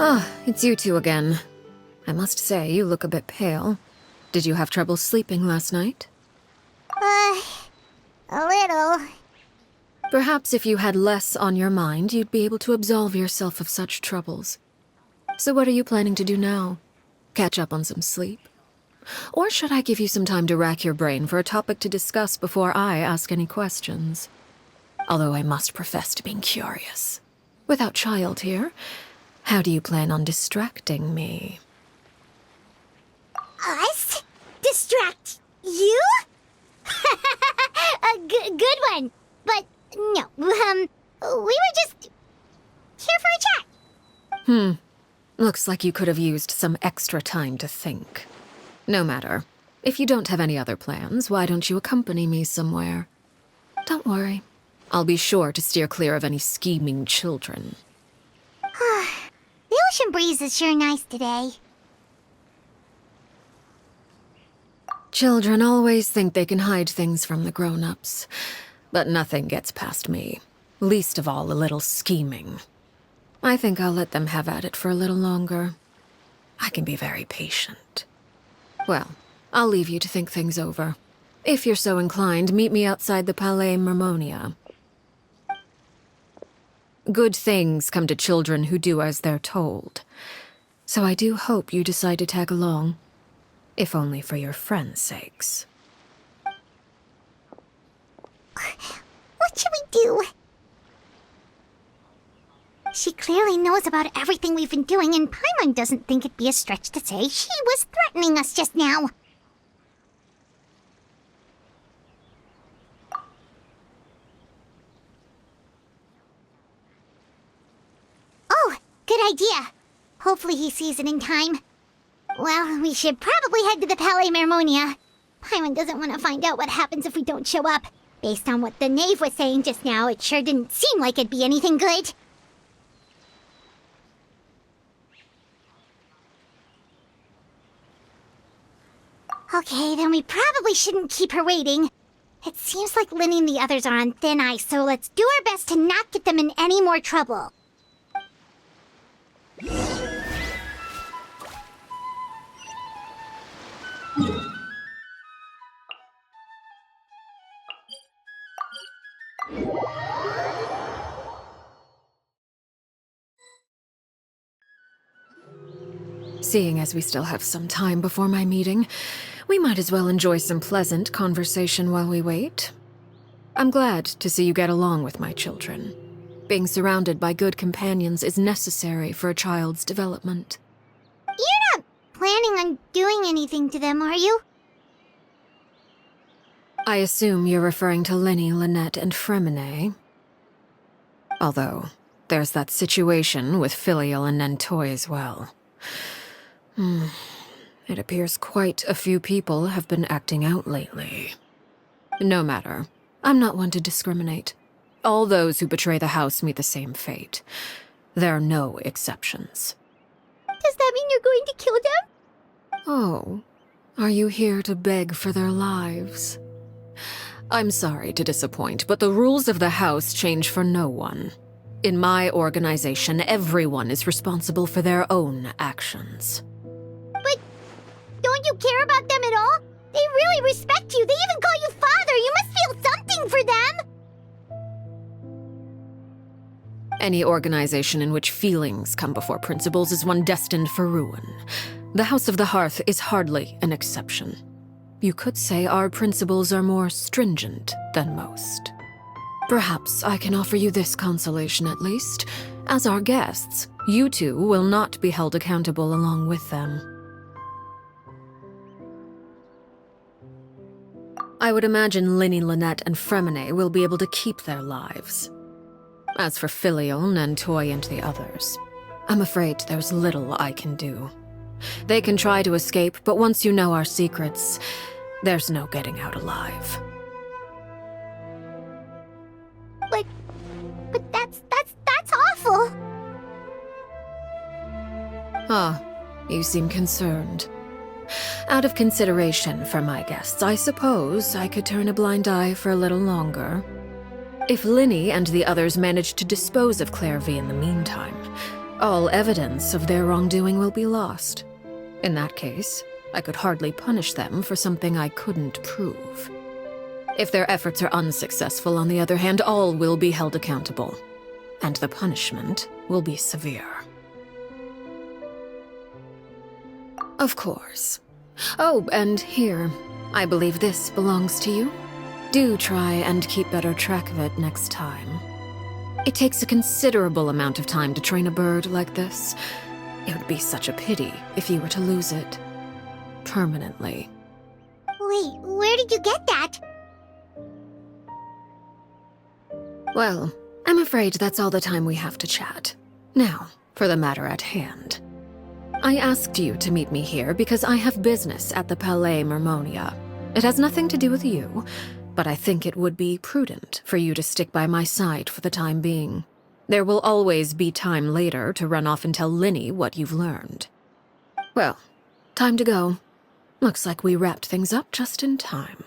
Ah, it's you two again. I must say, you look a bit pale. Did you have trouble sleeping last night? A little. Perhaps if you had less on your mind, you'd be able to absolve yourself of such troubles. So what are you planning to do now? Catch up on some sleep? Or should I give you some time to rack your brain for a topic to discuss before I ask any questions? Although I must profess to being curious. Without child here, how do you plan on distracting me? Us? Distract you? A good one. But no, we were just here for a chat. Looks like you could have used some extra time to think. No matter. If you don't have any other plans, why don't you accompany me somewhere? Don't worry. I'll be sure to steer clear of any scheming children. The ocean breeze is sure nice today. Children always think they can hide things from the grown-ups. But nothing gets past me. Least of all a little scheming. I think I'll let them have at it for a little longer. I can be very patient. Well, I'll leave you to think things over. If you're so inclined, meet me outside the Palais Mermonia. Good things come to children who do as they're told. So I do hope you decide to tag along. If only for your friends' sakes. What should we do? She clearly knows about everything we've been doing, and Paimon doesn't think it'd be a stretch to say she was threatening us just now. Oh, good idea. Hopefully he sees it in time. Well, we should probably head to the Palais Mermonia. Paimon doesn't want to find out what happens if we don't show up. Based on what the knave was saying just now, it sure didn't seem like it'd be anything good. Okay, then we probably shouldn't keep her waiting. It seems like Lynn and the others are on thin ice, so let's do our best to not get them in any more trouble. Seeing as we still have some time before my meeting, we might as well enjoy some pleasant conversation while we wait. I'm glad to see you get along with my children. Being surrounded by good companions is necessary for a child's development. You're not planning on doing anything to them, are you? I assume you're referring to Linny, Lynette, and Fremine. Although, there's that situation with Filial and Nentoy as well. It appears quite a few people have been acting out lately. No matter. I'm not one to discriminate. All those who betray the house meet the same fate. There are no exceptions. Does that mean you're going to kill them? Oh, are you here to beg for their lives? I'm sorry to disappoint, but the rules of the house change for no one. In my organization, everyone is responsible for their own actions. But don't you care about them at all? They really respect you. They even call you father. You must feel something for them. Any organization in which feelings come before principles is one destined for ruin. The House of the Hearth is hardly an exception. You could say our principles are more stringent than most. Perhaps I can offer you this consolation at least. As our guests, you two will not be held accountable along with them. I would imagine Linny, Lynette, and Fremine will be able to keep their lives. As for Filial, Nentoy, and the others, I'm afraid there's little I can do. They can try to escape, but once you know our secrets, there's no getting out alive. But that's awful. Ah, you seem concerned. Out of consideration for my guests, I suppose I could turn a blind eye for a little longer. If Linny and the others manage to dispose of Clairvy in the meantime, All evidence of their wrongdoing will be lost. In that case, I could hardly punish them for something I couldn't prove. If their efforts are unsuccessful, on the other hand, all will be held accountable. And the punishment will be severe. Of course. Oh, and here. I believe this belongs to you. Do try and keep better track of it next time. It takes a considerable amount of time to train a bird like this. It would be such a pity if you were to lose it. Permanently. Wait, where did you get that? Well, I'm afraid that's all the time we have to chat. Now, for the matter at hand. I asked you to meet me here because I have business at the Palais Mermonia. It has nothing to do with you, but I think it would be prudent for you to stick by my side for the time being. There will always be time later to run off and tell Linny what you've learned. Well, time to go. Looks like we wrapped things up just in time.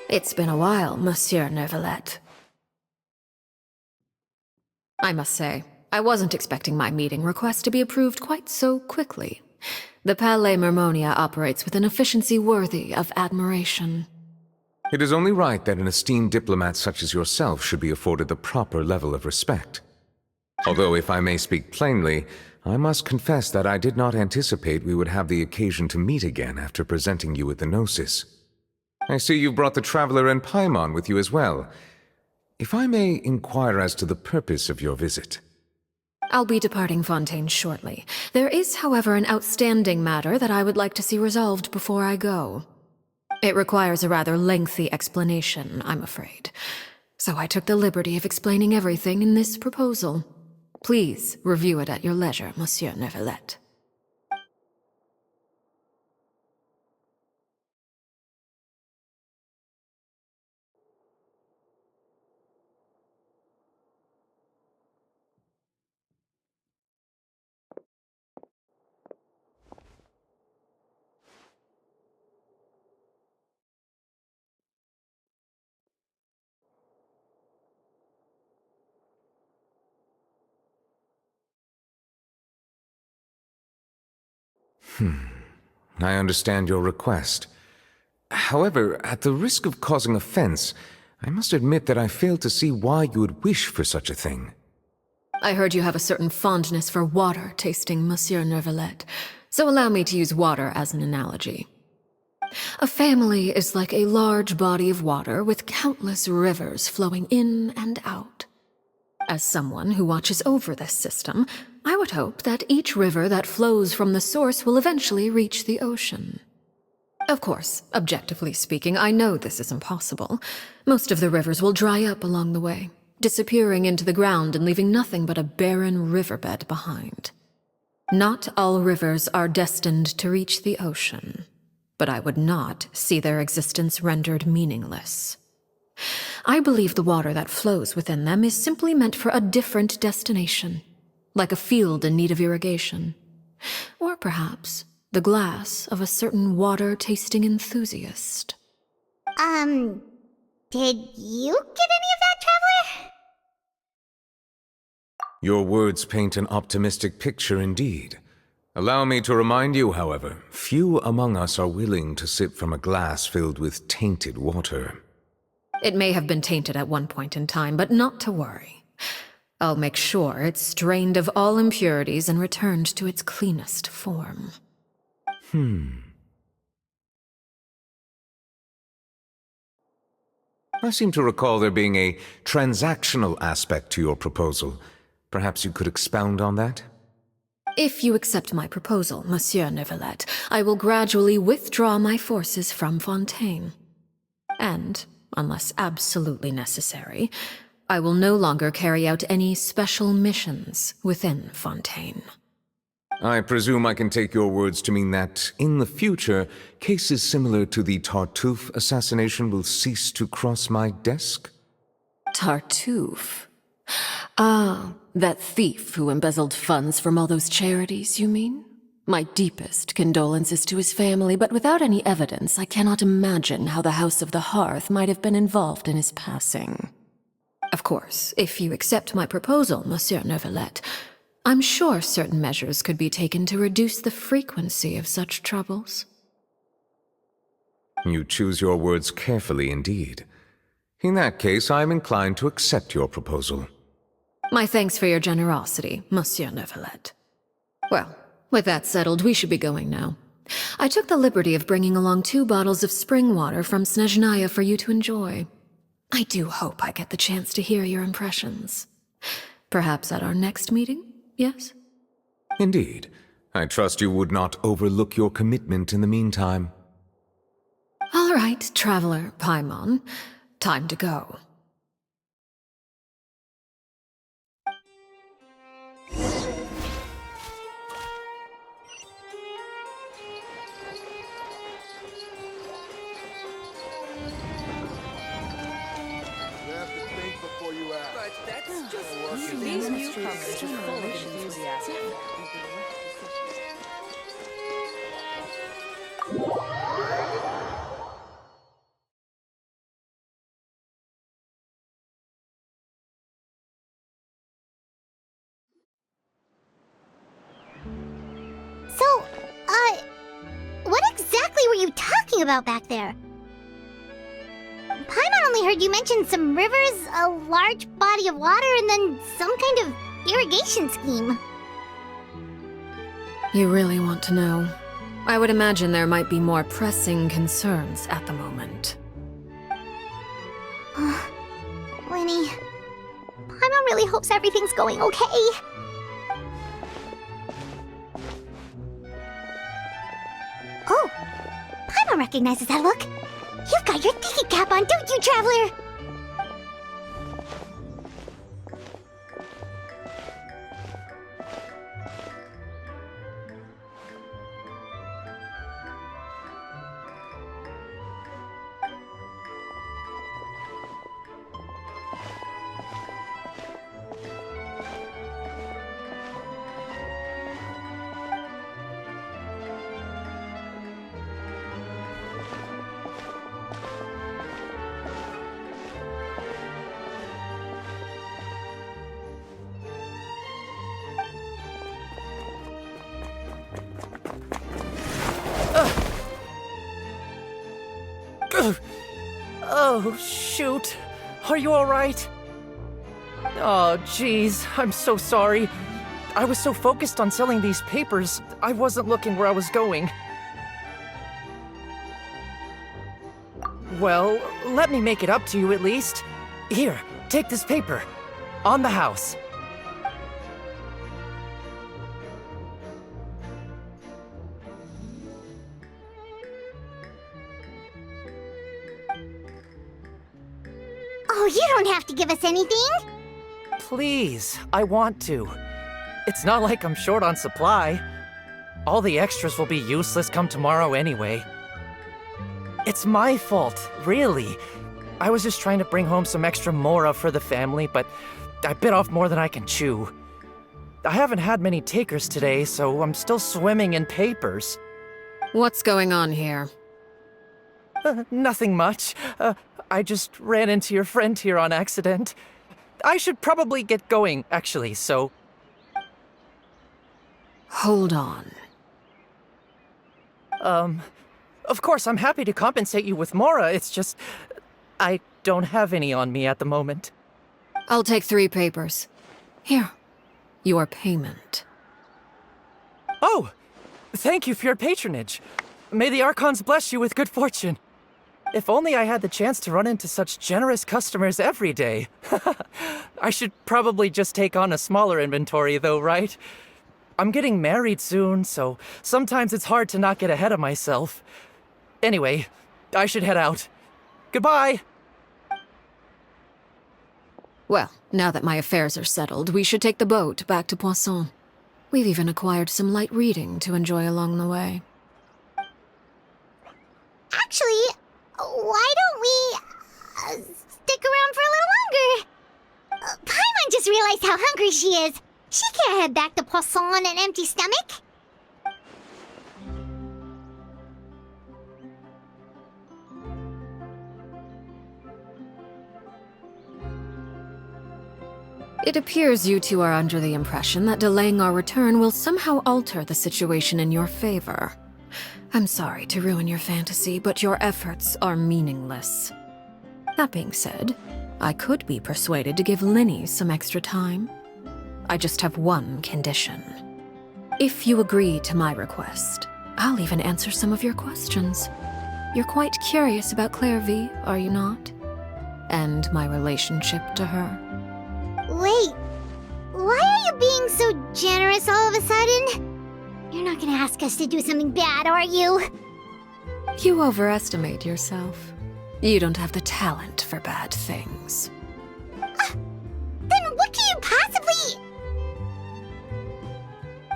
It's been a while, Monsieur Neuvillette. I must say, I wasn't expecting my meeting request to be approved quite so quickly. The Palais Mermonia operates with an efficiency worthy of admiration. It is only right that an esteemed diplomat such as yourself should be afforded the proper level of respect. Although, if I may speak plainly, I must confess that I did not anticipate we would have the occasion to meet again after presenting you with the Gnosis. I see you've brought the Traveler and Paimon with you as well. If I may inquire as to the purpose of your visit. I'll be departing Fontaine shortly. There is, however, an outstanding matter that I would like to see resolved before I go. It requires a rather lengthy explanation, I'm afraid. So I took the liberty of explaining everything in this proposal. Please review it at your leisure, Monsieur Neuvillette. I understand your request. However, at the risk of causing offense, I must admit that I fail to see why you would wish for such a thing. I heard you have a certain fondness for water tasting, Monsieur Neuvillette, so allow me to use water as an analogy. A family is like a large body of water with countless rivers flowing in and out. As someone who watches over this system, I would hope that each river that flows from the source will eventually reach the ocean. Of course, objectively speaking, I know this is impossible. Most of the rivers will dry up along the way, disappearing into the ground and leaving nothing but a barren riverbed behind. Not all rivers are destined to reach the ocean, but I would not see their existence rendered meaningless. I believe the water that flows within them is simply meant for a different destination, like a field in need of irrigation. Or perhaps the glass of a certain water-tasting enthusiast. Did you get any of that, Traveler? Your words paint an optimistic picture indeed. Allow me to remind you, however, few among us are willing to sip from a glass filled with tainted water. It may have been tainted at one point in time, but not to worry. I'll make sure it's strained of all impurities and returned to its cleanest form. I seem to recall there being a transactional aspect to your proposal. Perhaps you could expound on that? If you accept my proposal, Monsieur Neuvillette, I will gradually withdraw my forces from Fontaine. And, unless absolutely necessary, I will no longer carry out any special missions within Fontaine. I presume I can take your words to mean that, in the future, cases similar to the Tartuffe assassination will cease to cross my desk? Tartuffe? Ah, that thief who embezzled funds from all those charities, you mean? My deepest condolences to his family, but without any evidence, I cannot imagine how the House of the Hearth might have been involved in his passing. Of course, if you accept my proposal, Monsieur Neuvillette, I'm sure certain measures could be taken to reduce the frequency of such troubles. You choose your words carefully indeed. In that case, I am inclined to accept your proposal. My thanks for your generosity, Monsieur Neuvillette. Well, with that settled, we should be going now. I took the liberty of bringing along 2 bottles of spring water from Snezhnaya for you to enjoy. I do hope I get the chance to hear your impressions. Perhaps at our next meeting, yes? Indeed. I trust you would not overlook your commitment in the meantime. All right, Traveler Paimon. Time to go. These newcomers are full of enthusiasm. So, what exactly were you talking about back there? Paimon only heard you mention some rivers, a large body of water, and then some kind of irrigation scheme. You really want to know? I would imagine there might be more pressing concerns at the moment. Winnie, Paimon really hopes everything's going okay. Oh, Paimon recognizes that look. You've got your thinking cap on, don't you, Traveler? Oh, shoot. Are you alright? Oh, jeez. I'm so sorry. I was so focused on selling these papers, I wasn't looking where I was going. Well, let me make it up to you at least. Here, take this paper. On the house. Oh, you don't have to give us anything. Please, I want to. It's not like I'm short on supply. All the extras will be useless come tomorrow anyway. It's my fault, really. I was just trying to bring home some extra mora for the family, but I bit off more than I can chew. I haven't had many takers today, so I'm still swimming in papers. What's going on here? Nothing much. I just ran into your friend here on accident. I should probably get going, actually, so... Hold on. Of course, I'm happy to compensate you with mora, it's just... I don't have any on me at the moment. I'll take 3 papers. Here. Your payment. Oh! Thank you for your patronage. May the Archons bless you with good fortune. If only I had the chance to run into such generous customers every day. I should probably just take on a smaller inventory though, right? I'm getting married soon, so sometimes it's hard to not get ahead of myself. Anyway, I should head out. Goodbye! Well, now that my affairs are settled, we should take the boat back to Poisson. We've even acquired some light reading to enjoy along the way. Actually, why don't we stick around for a little longer? Paimon just realized how hungry she is. She can't head back to Poisson on an empty stomach. It appears you two are under the impression that delaying our return will somehow alter the situation in your favor. I'm sorry to ruin your fantasy, but your efforts are meaningless. That being said, I could be persuaded to give Linny some extra time. I just have one condition. If you agree to my request, I'll even answer some of your questions. You're quite curious about Clairvy, are you not? And my relationship to her. Wait, why are you being so generous all of a sudden? You're not gonna ask us to do something bad, are you? You overestimate yourself. You don't have the talent for bad things. Then what can you possibly...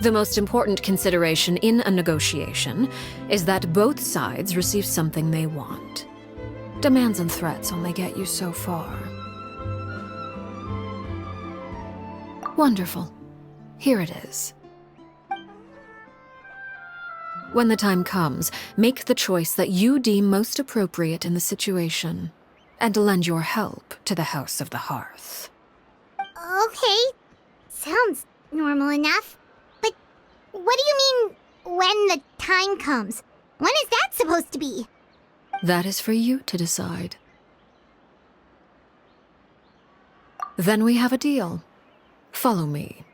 The most important consideration in a negotiation is that both sides receive something they want. Demands and threats only get you so far. Wonderful. Here it is. When the time comes, make the choice that you deem most appropriate in the situation, and lend your help to the House of the Hearth. Okay, sounds normal enough. But what do you mean, when the time comes? When is that supposed to be? That is for you to decide. Then we have a deal. Follow me.